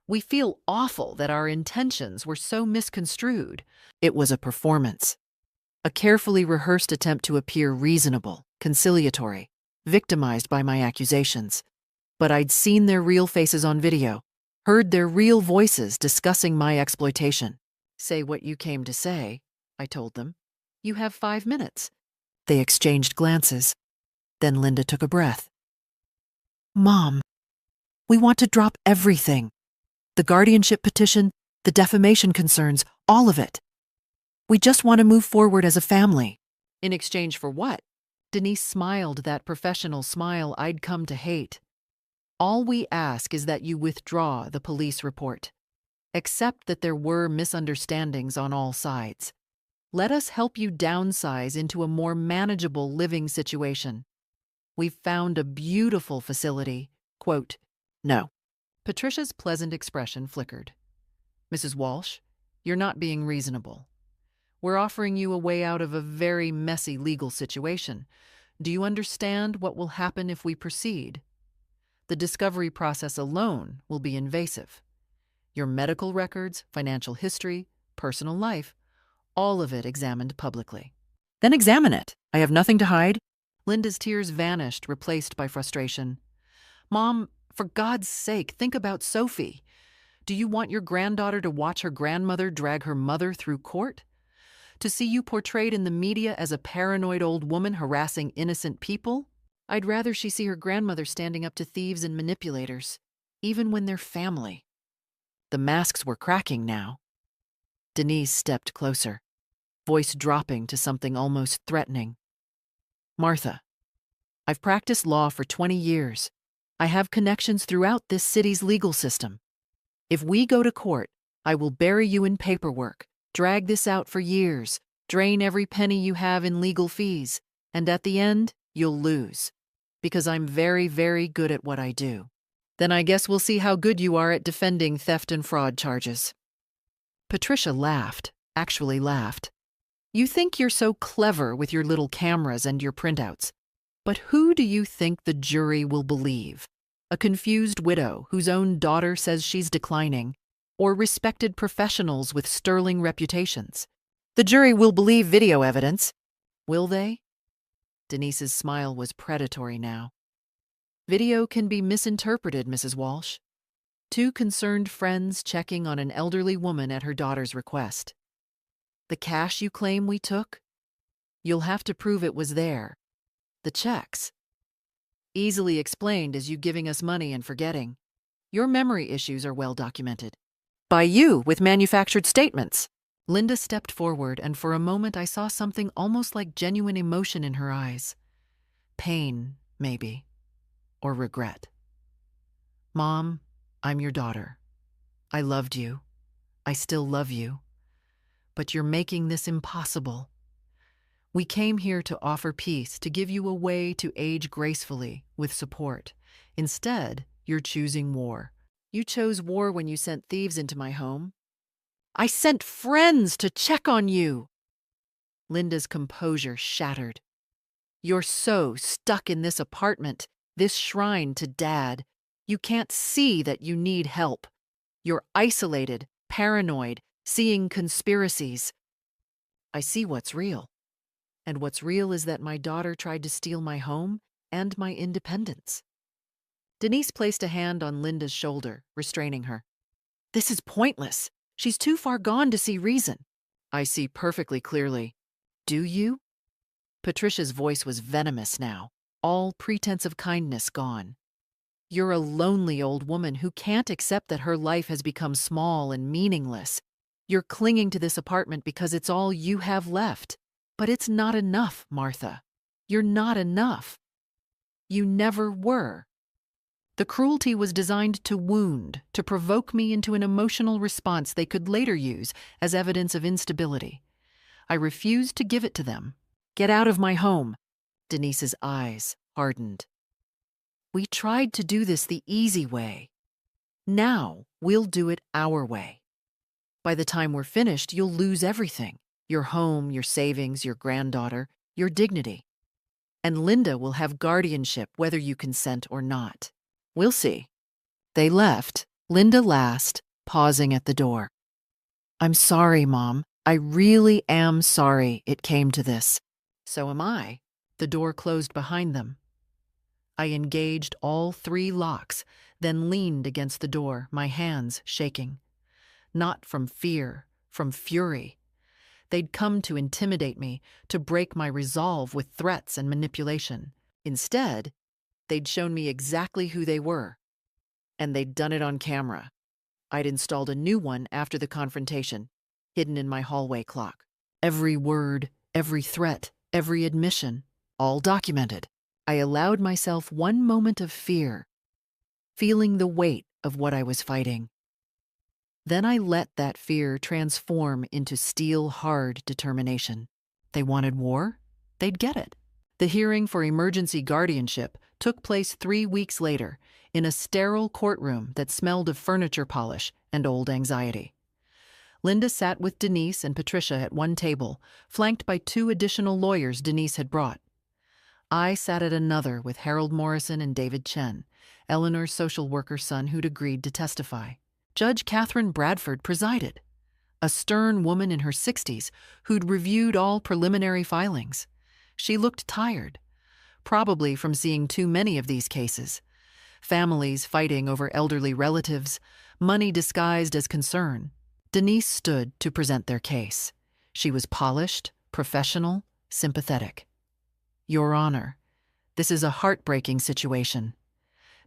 Speaker 1: "We feel awful that our intentions were so misconstrued. It was a performance. A carefully rehearsed attempt to appear reasonable, conciliatory, victimized by my accusations. But I'd seen their real faces on video, heard their real voices discussing my exploitation. Say what you came to say, I told them. You have 5 minutes. They exchanged glances. Then Linda took a breath. Mom, we want to drop everything. The guardianship petition, the defamation concerns, all of it. We just want to move forward as a family. In exchange for what? Denise smiled that professional smile I'd come to hate. All we ask is that you withdraw the police report. Accept that there were misunderstandings on all sides. Let us help you downsize into a more manageable living situation. We've found a beautiful facility. Quote, no. Patricia's pleasant expression flickered. Mrs. Walsh, you're not being reasonable. We're offering you a way out of a very messy legal situation. Do you understand what will happen if we proceed? The discovery process alone will be invasive. Your medical records, financial history, personal life, all of it examined publicly. Then examine it. I have nothing to hide. Linda's tears vanished, replaced by frustration. Mom, for God's sake, think about Sophie. Do you want your granddaughter to watch her grandmother drag her mother through court? To see you portrayed in the media as a paranoid old woman harassing innocent people? I'd rather she see her grandmother standing up to thieves and manipulators, even when they're family. The masks were cracking now. Denise stepped closer, voice dropping to something almost threatening. Martha, I've practiced law for 20 years. I have connections throughout this city's legal system. If we go to court, I will bury you in paperwork, drag this out for years, drain every penny you have in legal fees, and at the end, you'll lose. Because I'm very, very good at what I do. Then I guess we'll see how good you are at defending theft and fraud charges. Patricia laughed, actually laughed. You think you're so clever with your little cameras and your printouts. But who do you think the jury will believe? A confused widow whose own daughter says she's declining, or respected professionals with sterling reputations? The jury will believe video evidence. Will they? Denise's smile was predatory now. Video can be misinterpreted, Mrs. Walsh. Two concerned friends checking on an elderly woman at her daughter's request. The cash you claim we took? You'll have to prove it was there. The checks. Easily explained as you giving us money and forgetting. Your memory issues are well documented. By you, with manufactured statements. Linda stepped forward, and for a moment I saw something almost like genuine emotion in her eyes. Pain, maybe. Or regret. Mom, I'm your daughter. I loved you. I still love you. But you're making this impossible. We came here to offer peace, to give you a way to age gracefully, with support. Instead, you're choosing war. You chose war when you sent thieves into my home. I sent friends to check on you. Linda's composure shattered. You're so stuck in this apartment, this shrine to Dad. You can't see that you need help. You're isolated, paranoid, seeing conspiracies. I see what's real. And what's real is that my daughter tried to steal my home and my independence. Denise placed a hand on Linda's shoulder, restraining her. This is pointless. She's too far gone to see reason. I see perfectly clearly. Do you? Patricia's voice was venomous now, all pretense of kindness gone. You're a lonely old woman who can't accept that her life has become small and meaningless. You're clinging to this apartment because it's all you have left. But it's not enough, Martha. You're not enough. You never were. The cruelty was designed to wound, to provoke me into an emotional response they could later use as evidence of instability. I refused to give it to them. Get out of my home. Denise's eyes hardened. We tried to do this the easy way. Now we'll do it our way. By the time we're finished, you'll lose everything. Your home, your savings, your granddaughter, your dignity. And Linda will have guardianship whether you consent or not. We'll see. They left, Linda last, pausing at the door. I'm sorry, Mom. I really am sorry it came to this. So am I. The door closed behind them. I engaged all 3 locks, then leaned against the door, my hands shaking. Not from fear, from fury. They'd come to intimidate me, to break my resolve with threats and manipulation. Instead, they'd shown me exactly who they were. And they'd done it on camera. I'd installed a new one after the confrontation, hidden in my hallway clock. Every word, every threat, every admission, all documented. I allowed myself one moment of fear, feeling the weight of what I was fighting. Then I let that fear transform into steel-hard determination. They wanted war? They'd get it. The hearing for emergency guardianship took place 3 weeks later in a sterile courtroom that smelled of furniture polish and old anxiety. Linda sat with Denise and Patricia at one table, flanked by 2 additional lawyers Denise had brought. I sat at another with Harold Morrison and David Chen, Eleanor's social worker son who'd agreed to testify. Judge Catherine Bradford presided, a stern woman in her 60s who'd reviewed all preliminary filings. She looked tired, probably from seeing too many of these cases. Families fighting over elderly relatives, money disguised as concern. Denise stood to present their case. She was polished, professional, sympathetic. Your Honor, this is a heartbreaking situation.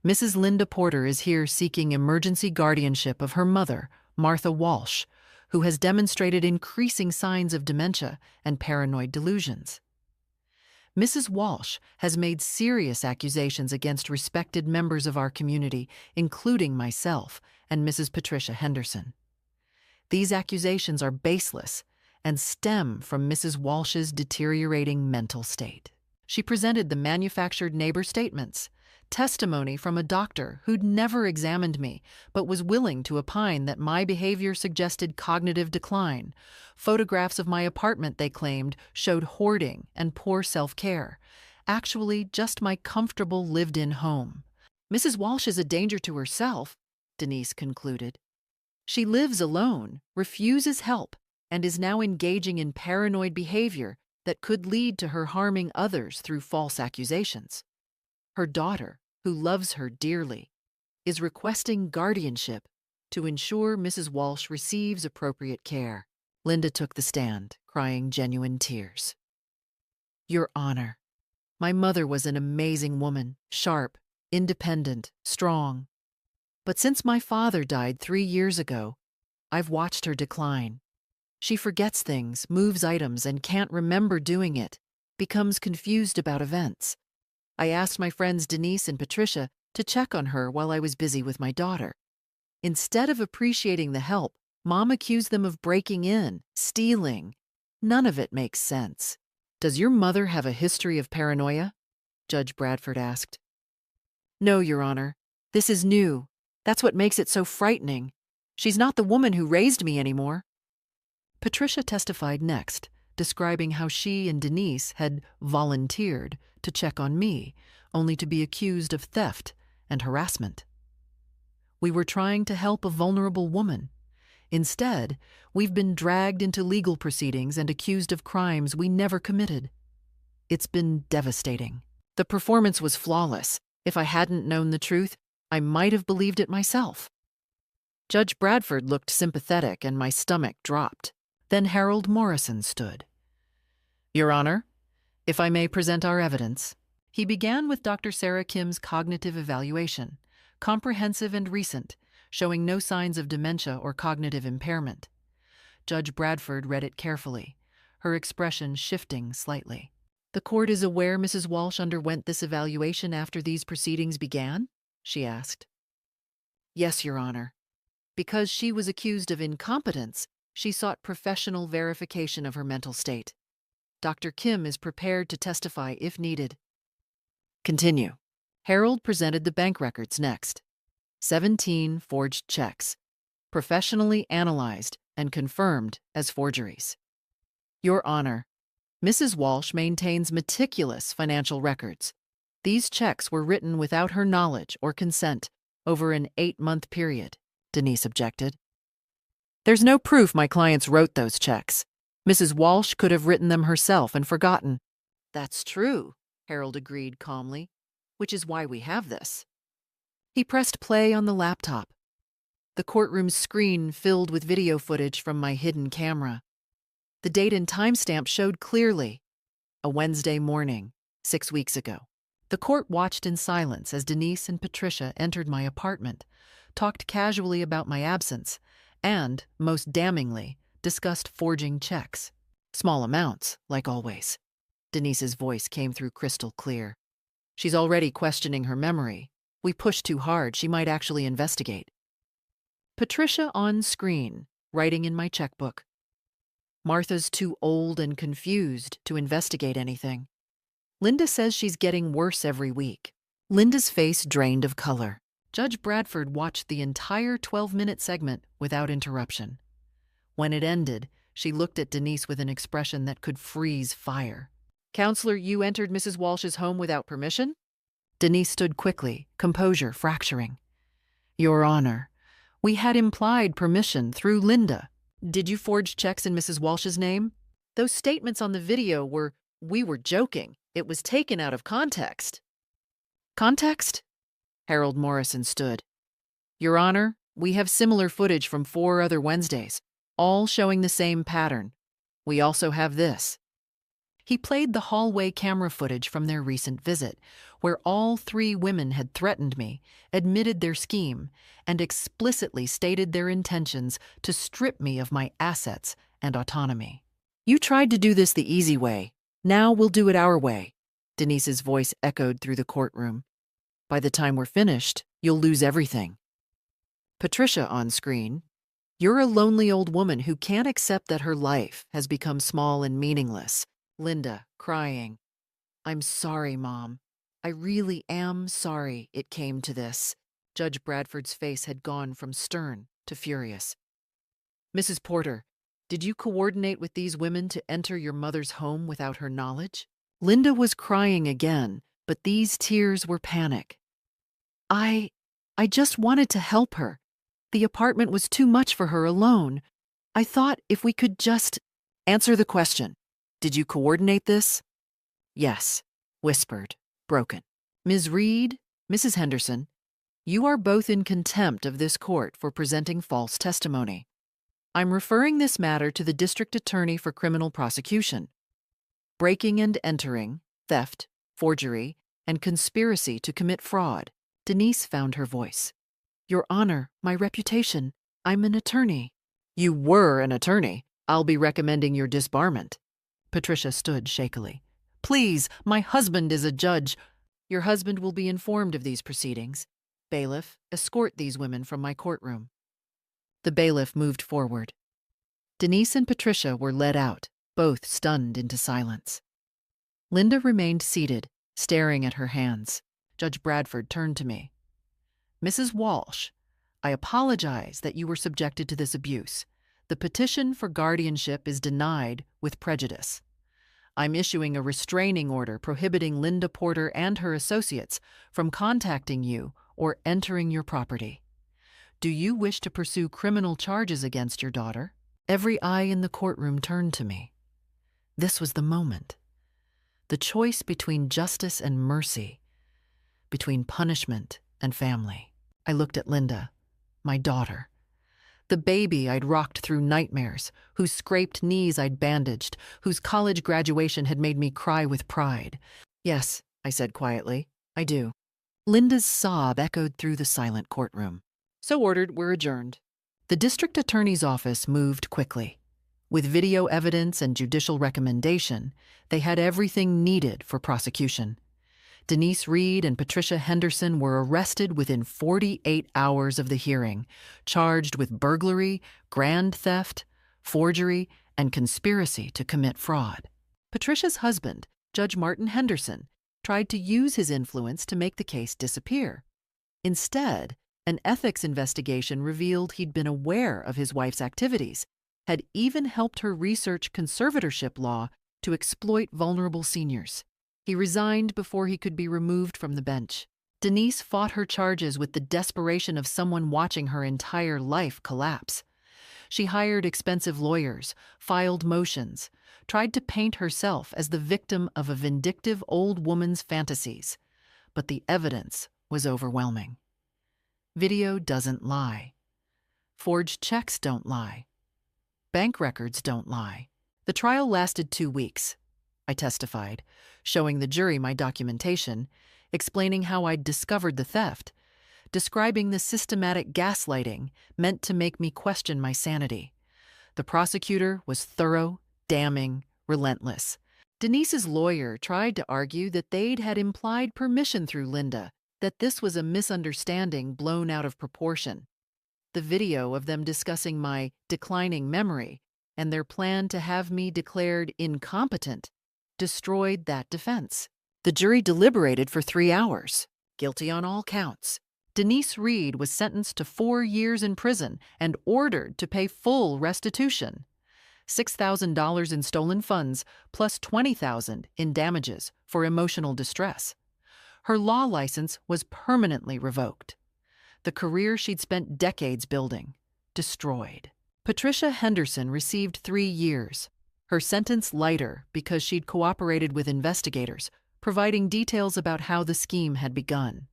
Speaker 1: Mrs. Linda Porter is here seeking emergency guardianship of her mother, Martha Walsh, who has demonstrated increasing signs of dementia and paranoid delusions. Mrs. Walsh has made serious accusations against respected members of our community, including myself and Mrs. Patricia Henderson. These accusations are baseless and stem from Mrs. Walsh's deteriorating mental state. She presented the manufactured neighbor statements, testimony from a doctor who'd never examined me but was willing to opine that my behavior suggested cognitive decline. Photographs of my apartment, they claimed, showed hoarding and poor self-care. Actually, just my comfortable lived-in home. Mrs. Walsh is a danger to herself, Denise concluded. She lives alone, refuses help, and is now engaging in paranoid behavior that could lead to her harming others through false accusations. Her daughter, who loves her dearly, is requesting guardianship to ensure Mrs. Walsh receives appropriate care. Linda took the stand, crying genuine tears. Your Honor, my mother was an amazing woman, sharp, independent, strong. But since my father died 3 years ago, I've watched her decline. She forgets things, moves items, and can't remember doing it, becomes confused about events. I asked my friends Denise and Patricia to check on her while I was busy with my daughter. Instead of appreciating the help, Mom accused them of breaking in, stealing. None of it makes sense. Does your mother have a history of paranoia? Judge Bradford asked. No, Your Honor. This is new. That's what makes it so frightening. She's not the woman who raised me anymore. Patricia testified next, describing how she and Denise had volunteered to check on me, only to be accused of theft and harassment. We were trying to help a vulnerable woman. Instead, we've been dragged into legal proceedings and accused of crimes we never committed. It's been devastating. The performance was flawless. If I hadn't known the truth, I might have believed it myself. Judge Bradford looked sympathetic and my stomach dropped. Then Harold Morrison stood. Your Honor, if I may present our evidence. He began with Dr. Sarah Kim's cognitive evaluation, comprehensive and recent, showing no signs of dementia or cognitive impairment. Judge Bradford read it carefully, her expression shifting slightly. The court is aware Mrs. Walsh underwent this evaluation after these proceedings began? She asked. Yes, Your Honor. Because she was accused of incompetence, she sought professional verification of her mental state. Dr. Kim is prepared to testify if needed. Continue. Harold presented the bank records next. 17 forged checks, professionally analyzed and confirmed as forgeries. Your Honor, Mrs. Walsh maintains meticulous financial records. These checks were written without her knowledge or consent over an 8-month period, Denise objected. There's no proof my clients wrote those checks. Mrs. Walsh could have written them herself and forgotten. That's true, Harold agreed calmly, which is why we have this. He pressed play on the laptop. The courtroom screen filled with video footage from my hidden camera. The date and timestamp showed clearly. A Wednesday morning, 6 weeks ago. The court watched in silence as Denise and Patricia entered my apartment, talked casually about my absence, and, most damningly, discussed forging checks. Small amounts, like always. Denise's voice came through crystal clear. She's already questioning her memory. We push too hard, she might actually investigate. Patricia on screen, writing in my checkbook. Martha's too old and confused to investigate anything. Linda says she's getting worse every week. Linda's face drained of color. Judge Bradford watched the entire 12-minute segment without interruption. When it ended, she looked at Denise with an expression that could freeze fire. "Counselor, you entered Mrs. Walsh's home without permission?" Denise stood quickly, composure fracturing. "Your Honor, we had implied permission through Linda." "Did you forge checks in Mrs. Walsh's name?" "Those statements on the video were, 'We were joking. It was taken out of context.'" "Context?" Harold Morrison stood. "Your Honor, we have similar footage from 4 other Wednesdays, all showing the same pattern. We also have this." He played the hallway camera footage from their recent visit, where all 3 women had threatened me, admitted their scheme, and explicitly stated their intentions to strip me of my assets and autonomy. "You tried to do this the easy way. Now we'll do it our way," Denise's voice echoed through the courtroom. "By the time we're finished, you'll lose everything." Patricia on screen. "You're a lonely old woman who can't accept that her life has become small and meaningless." Linda, crying. "I'm sorry, Mom. I really am sorry it came to this." Judge Bradford's face had gone from stern to furious. "Mrs. Porter, did you coordinate with these women to enter your mother's home without her knowledge?" Linda was crying again, but these tears were panic. I just wanted to help her. The apartment was too much for her alone. I thought if we could just—" "Answer the question. Did you coordinate this?" "Yes," whispered, broken. "Ms. Reed, Mrs. Henderson, you are both in contempt of this court for presenting false testimony. I'm referring this matter to the District Attorney for criminal prosecution. Breaking and entering, theft, forgery, and conspiracy to commit fraud." Denise found her voice. "Your Honor, my reputation. I'm an attorney." "You were an attorney. I'll be recommending your disbarment." Patricia stood shakily. "Please, my husband is a judge." "Your husband will be informed of these proceedings. Bailiff, escort these women from my courtroom." The bailiff moved forward. Denise and Patricia were led out, both stunned into silence. Linda remained seated, staring at her hands. Judge Bradford turned to me. "Mrs. Walsh, I apologize that you were subjected to this abuse. The petition for guardianship is denied with prejudice. I'm issuing a restraining order prohibiting Linda Porter and her associates from contacting you or entering your property. Do you wish to pursue criminal charges against your daughter?" Every eye in the courtroom turned to me. This was the moment. The choice between justice and mercy, between punishment and family. I looked at Linda, my daughter. The baby I'd rocked through nightmares, whose scraped knees I'd bandaged, whose college graduation had made me cry with pride. "Yes," I said quietly, "I do." Linda's sob echoed through the silent courtroom. "So ordered, we're adjourned." The district attorney's office moved quickly. With video evidence and judicial recommendation, they had everything needed for prosecution. Denise Reed and Patricia Henderson were arrested within 48 hours of the hearing, charged with burglary, grand theft, forgery, and conspiracy to commit fraud. Patricia's husband, Judge Martin Henderson, tried to use his influence to make the case disappear. Instead, an ethics investigation revealed he'd been aware of his wife's activities, had even helped her research conservatorship law to exploit vulnerable seniors. He resigned before he could be removed from the bench. Denise fought her charges with the desperation of someone watching her entire life collapse. She hired expensive lawyers, filed motions, tried to paint herself as the victim of a vindictive old woman's fantasies. But the evidence was overwhelming. Video doesn't lie. Forged checks don't lie. Bank records don't lie. The trial lasted 2 weeks. I testified, showing the jury my documentation, explaining how I'd discovered the theft, describing the systematic gaslighting meant to make me question my sanity. The prosecutor was thorough, damning, relentless. Denise's lawyer tried to argue that they'd had implied permission through Linda, that this was a misunderstanding blown out of proportion. The video of them discussing my declining memory and their plan to have me declared incompetent destroyed that defense. The jury deliberated for 3 hours, guilty on all counts. Denise Reed was sentenced to 4 years in prison and ordered to pay full restitution. $6,000 in stolen funds plus $20,000 in damages for emotional distress. Her law license was permanently revoked. The career she'd spent decades building, destroyed. Patricia Henderson received 3 years, her sentence lighter because she'd cooperated with investigators, providing details about how the scheme had begun.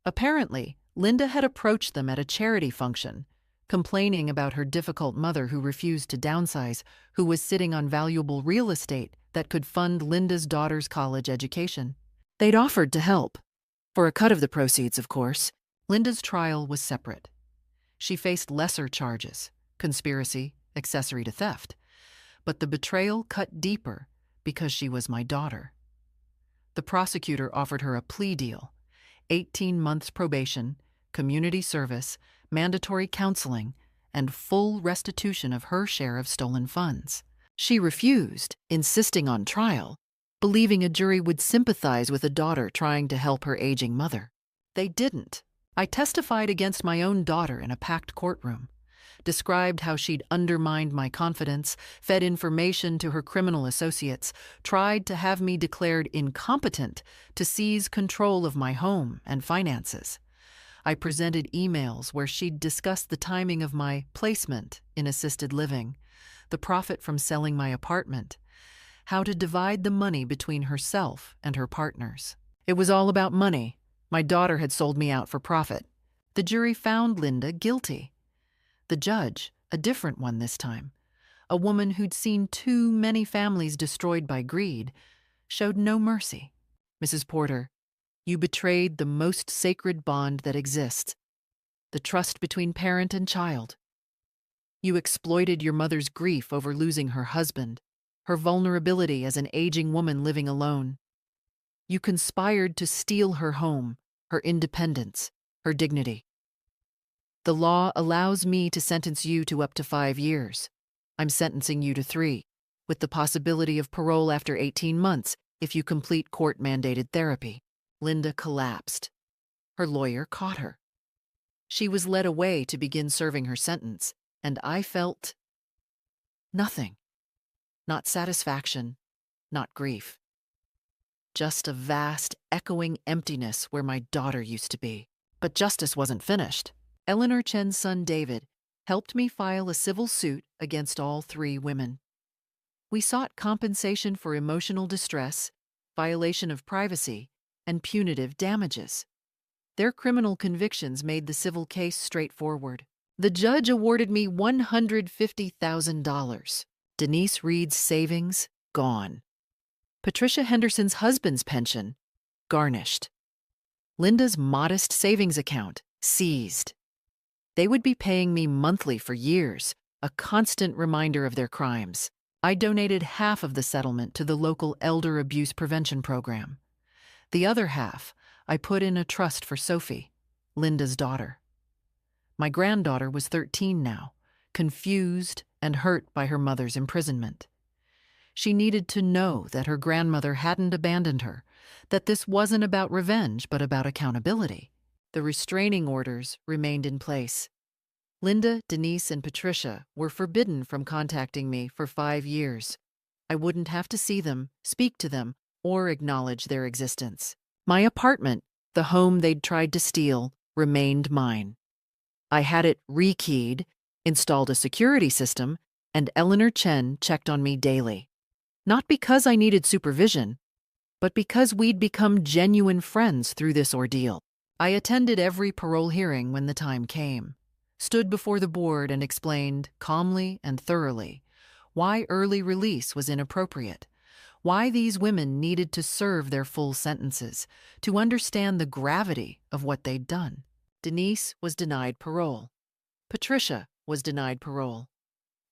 Speaker 1: Apparently, Linda had approached them at a charity function, complaining about her difficult mother who refused to downsize, who was sitting on valuable real estate that could fund Linda's daughter's college education. They'd offered to help. For a cut of the proceeds, of course. Linda's trial was separate. She faced lesser charges, conspiracy, accessory to theft. But the betrayal cut deeper because she was my daughter. The prosecutor offered her a plea deal, 18 months probation, community service, mandatory counseling, and full restitution of her share of stolen funds. She refused, insisting on trial, believing a jury would sympathize with a daughter trying to help her aging mother. They didn't. I testified against my own daughter in a packed courtroom, described how she'd undermined my confidence, fed information to her criminal associates, tried to have me declared incompetent to seize control of my home and finances. I presented emails where she'd discussed the timing of my placement in assisted living, the profit from selling my apartment, how to divide the money between herself and her partners. It was all about money. My daughter had sold me out for profit. The jury found Linda guilty. The judge, a different one this time, a woman who'd seen too many families destroyed by greed, showed no mercy. Mrs. Porter, you betrayed the most sacred bond that exists, the trust between parent and child. You exploited your mother's grief over losing her husband, her vulnerability as an aging woman living alone. You conspired to steal her home, her independence, her dignity. The law allows me to sentence you to up to 5 years. I'm sentencing you to 3, with the possibility of parole after 18 months if you complete court-mandated therapy. Linda collapsed. Her lawyer caught her. She was led away to begin serving her sentence, and I felt nothing. Not satisfaction, not grief. Just a vast, echoing emptiness where my daughter used to be. But justice wasn't finished. Eleanor Chen's son David helped me file a civil suit against all 3 women. We sought compensation for emotional distress, violation of privacy, and punitive damages. Their criminal convictions made the civil case straightforward. The judge awarded me $150,000. Denise Reed's savings, gone. Patricia Henderson's husband's pension, garnished. Linda's modest savings account, seized. They would be paying me monthly for years, a constant reminder of their crimes. I donated half of the settlement to the local elder abuse prevention program. The other half I put in a trust for Sophie, Linda's daughter. My granddaughter was 13 now, confused and hurt by her mother's imprisonment. She needed to know that her grandmother hadn't abandoned her, that this wasn't about revenge but about accountability. The restraining orders remained in place. Linda, Denise, and Patricia were forbidden from contacting me for 5 years. I wouldn't have to see them, speak to them, or acknowledge their existence. My apartment, the home they'd tried to steal, remained mine. I had it rekeyed, installed a security system, and Eleanor Chen checked on me daily. Not because I needed supervision, but because we'd become genuine friends through this ordeal. I attended every parole hearing when the time came, stood before the board and explained, calmly and thoroughly, why early release was inappropriate, why these women needed to serve their full sentences, to understand the gravity of what they'd done. Denise was denied parole. Patricia was denied parole.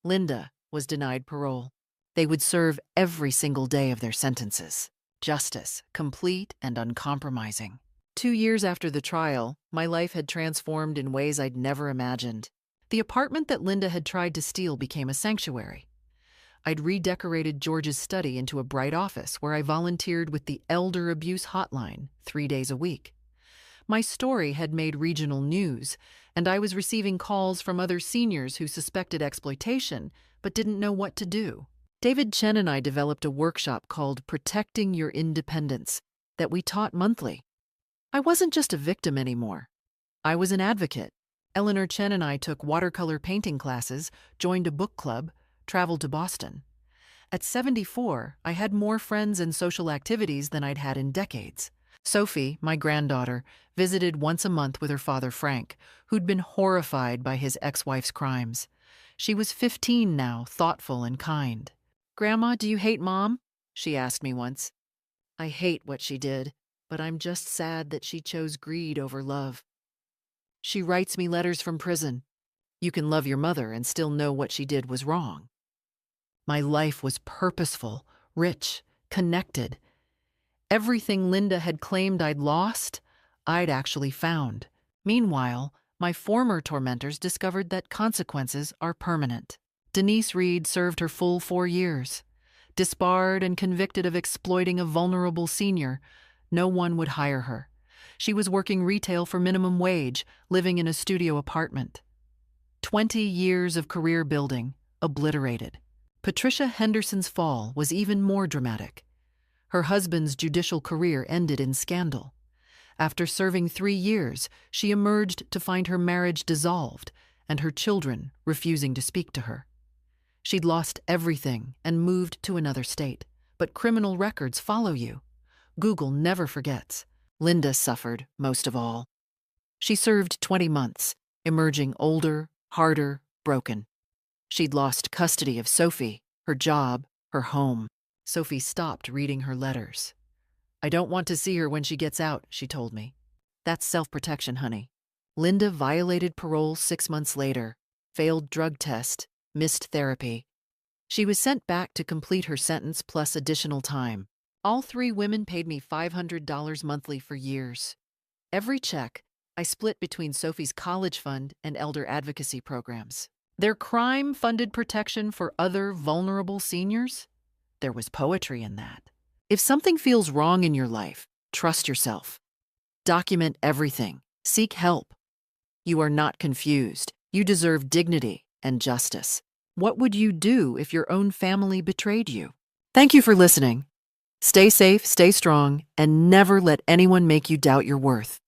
Speaker 1: Linda was denied parole. They would serve every single day of their sentences. Justice, complete and uncompromising. 2 years after the trial, my life had transformed in ways I'd never imagined. The apartment that Linda had tried to steal became a sanctuary. I'd redecorated George's study into a bright office where I volunteered with the Elder Abuse Hotline 3 days a week. My story had made regional news, and I was receiving calls from other seniors who suspected exploitation but didn't know what to do. David Chen and I developed a workshop called Protecting Your Independence that we taught monthly. I wasn't just a victim anymore. I was an advocate. Eleanor Chen and I took watercolor painting classes, joined a book club, traveled to Boston. At 74, I had more friends and social activities than I'd had in decades. Sophie, my granddaughter, visited once a month with her father Frank, who'd been horrified by his ex-wife's crimes. She was 15 now, thoughtful and kind. "Grandma, do you hate Mom?" she asked me once. "I hate what she did, but I'm just sad that she chose greed over love. She writes me letters from prison. You can love your mother and still know what she did was wrong." My life was purposeful, rich, connected. Everything Linda had claimed I'd lost, I'd actually found. Meanwhile, my former tormentors discovered that consequences are permanent. Denise Reed served her full 4 years. Disbarred and convicted of exploiting a vulnerable senior, no one would hire her. She was working retail for minimum wage, living in a studio apartment. 20 years of career building, obliterated. Patricia Henderson's fall was even more dramatic. Her husband's judicial career ended in scandal. After serving 3 years, she emerged to find her marriage dissolved and her children refusing to speak to her. She'd lost everything and moved to another state. But criminal records follow you. Google never forgets. Linda suffered most of all. She served 20 months, emerging older, harder, broken. She'd lost custody of Sophie, her job, her home. Sophie stopped reading her letters. "I don't want to see her when she gets out," she told me. "That's self-protection, honey." Linda violated parole 6 months later, failed drug test, missed therapy. She was sent back to complete her sentence plus additional time. All 3 women paid me $500 monthly for years. Every check I split between Sophie's college fund and elder advocacy programs. Their crime funded protection for other vulnerable seniors. There was poetry in that. If something feels wrong in your life, trust yourself. Document everything. Seek help. You are not confused. You deserve dignity and justice. What would you do if your own family betrayed you? Thank you for listening. Stay safe, stay strong, and never let anyone make you doubt your worth.